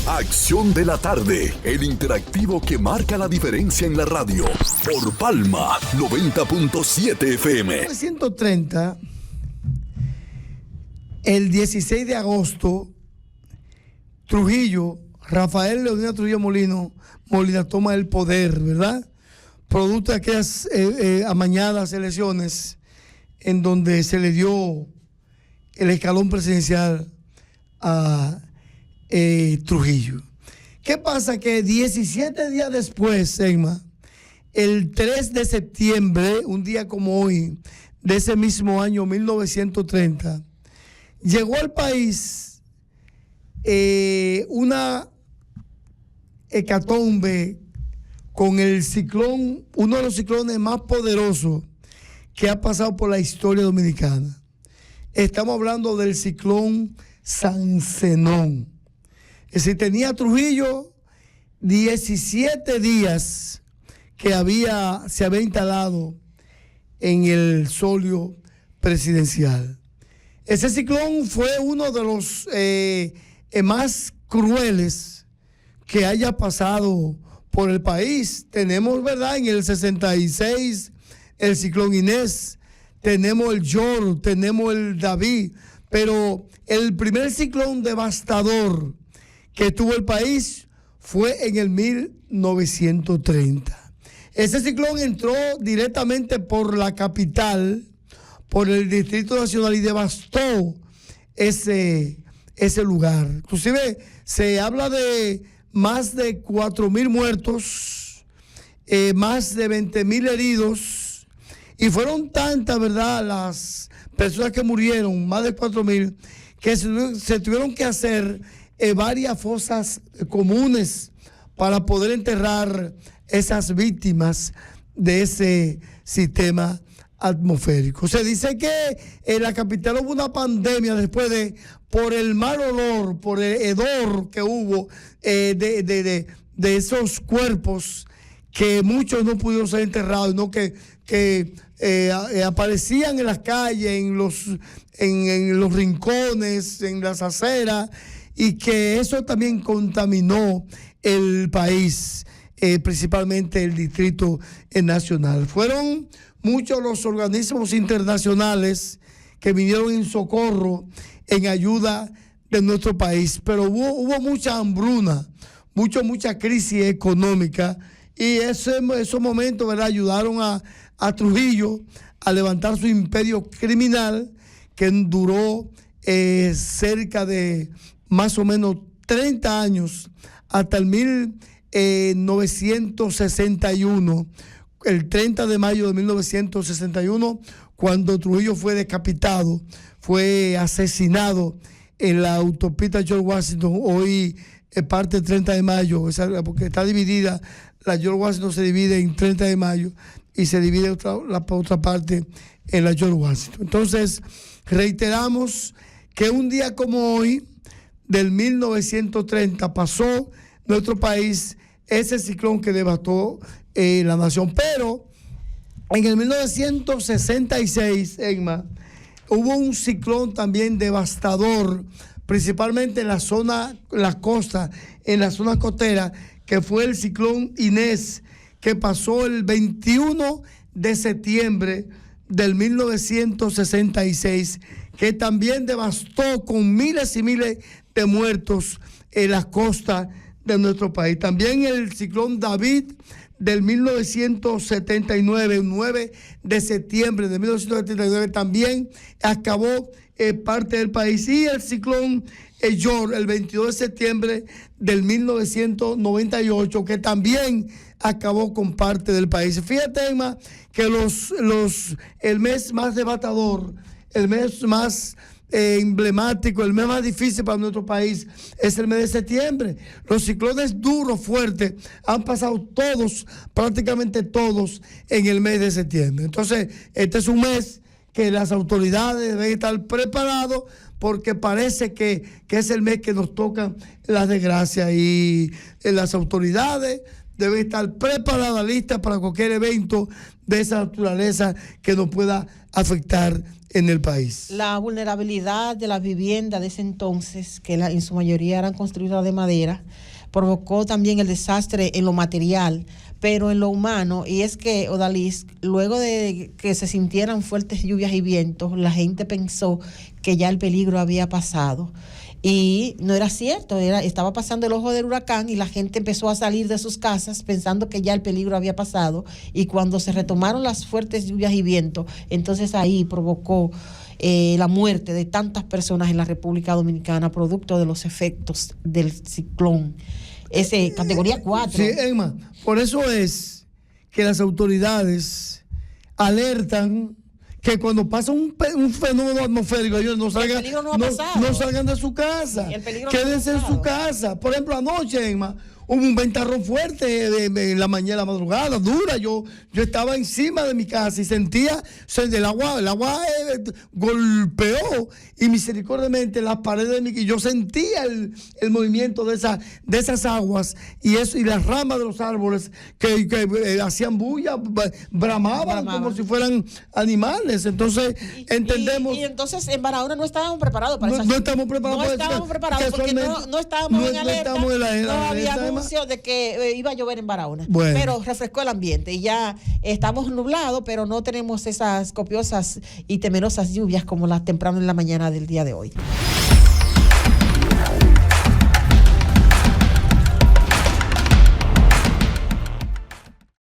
Acción de la tarde, el interactivo que marca la diferencia en la radio. Por Palma 90.7 FM. 1930, el 16 de agosto, Trujillo, Rafael Leonidas Trujillo Molina toma el poder, ¿verdad? Producto de aquellas amañadas elecciones en donde se le dio el escalón presidencial a Trujillo. ¿Qué pasa? Que 17 días después, Emma, el 3 de septiembre, un día como hoy, de ese mismo año 1930, llegó al país una hecatombe con el ciclón, uno de los ciclones más poderosos que ha pasado por la historia dominicana. Estamos hablando del ciclón San Zenón. Es decir, tenía Trujillo 17 días que se había instalado en el solio presidencial. Ese ciclón fue uno de los más crueles que haya pasado por el país. Tenemos, ¿verdad?, en el 66 el ciclón Inés, tenemos el Yor, tenemos el David, pero el primer ciclón devastador que tuvo el país fue en el 1930. Ese ciclón entró directamente por la capital, por el Distrito Nacional, y devastó ese lugar. Inclusive se habla de más de 4,000 muertos, más de 20,000 heridos, y fueron tantas, ¿verdad?, las personas que murieron, más de 4,000, que se tuvieron que hacer varias fosas comunes para poder enterrar esas víctimas de ese sistema atmosférico. Se dice que en la capital hubo una pandemia por el mal olor, por el hedor que hubo de esos cuerpos, que muchos no pudieron ser enterrados, ¿no? que aparecían en las calles, en los rincones, en las aceras, y que eso también contaminó el país, principalmente el Distrito Nacional. Fueron muchos los organismos internacionales que vinieron en socorro, en ayuda de nuestro país, pero hubo mucha hambruna, mucha crisis económica, y esos momentos, ¿verdad?, ayudaron a Trujillo a levantar su imperio criminal, que duró cerca de más o menos 30 años, hasta el 1961, el 30 de mayo de 1961, cuando Trujillo fue decapitado, fue asesinado en la autopista George Washington. Hoy es parte del 30 de mayo, porque está dividida, la George Washington se divide en 30 de mayo y se divide la otra parte en la George Washington. Entonces, reiteramos que un día como hoy, del 1930, pasó nuestro país ese ciclón que devastó la nación. Pero en el 1966, Emma, hubo un ciclón también devastador, principalmente en la costa, en la zona costera, que fue el ciclón Inés, que pasó el 21 de septiembre del 1966, que también devastó con miles y miles de muertos en las costas de nuestro país. También el ciclón David del 1979, el 9 de septiembre de 1979, también acabó parte del país. Y el ciclón Yor, el 22 de septiembre del 1998, que también acabó con parte del país. Fíjate, Emma, que el mes más devastador, el mes más emblemático, el mes más difícil para nuestro país es el mes de septiembre. Los ciclones duros, fuertes, han pasado todos, prácticamente todos, en el mes de septiembre. Entonces, este es un mes que las autoridades deben estar preparados, porque parece que es el mes que nos tocan las desgracias, y las autoridades deben estar preparadas, listas para cualquier evento de esa naturaleza que nos pueda afectar en el país. La vulnerabilidad de las viviendas de ese entonces, que en su mayoría eran construidas de madera, provocó también el desastre en lo material, pero en lo humano, y es que, Odalis, luego de que se sintieran fuertes lluvias y vientos, la gente pensó que ya el peligro había pasado. Y no era cierto, estaba pasando el ojo del huracán y la gente empezó a salir de sus casas pensando que ya el peligro había pasado. Y cuando se retomaron las fuertes lluvias y vientos, entonces ahí provocó la muerte de tantas personas en la República Dominicana, producto de los efectos del ciclón. Ese categoría 4. Sí, Emma, por eso es que las autoridades alertan que cuando pasa un fenómeno atmosférico, ellos no salgan de su casa, quédense en su casa. Por ejemplo, anoche, Emma, hubo un ventarrón fuerte en la mañana, la madrugada, dura. Yo estaba encima de mi casa y sentía el agua golpeó y misericordiamente las paredes de mi casa. Yo sentía el movimiento de esas aguas y las ramas de los árboles que hacían bulla, bramaban como si fueran animales. Entonces, entendemos. Y entonces en Barahona no estábamos preparados para eso. No estamos preparados porque no estábamos en alerta. No había anuncio de que iba a llover en Barahona. Bueno. Pero refrescó el ambiente y ya estamos nublados, pero no tenemos esas copiosas y temerosas lluvias como las temprano en la mañana del día de hoy.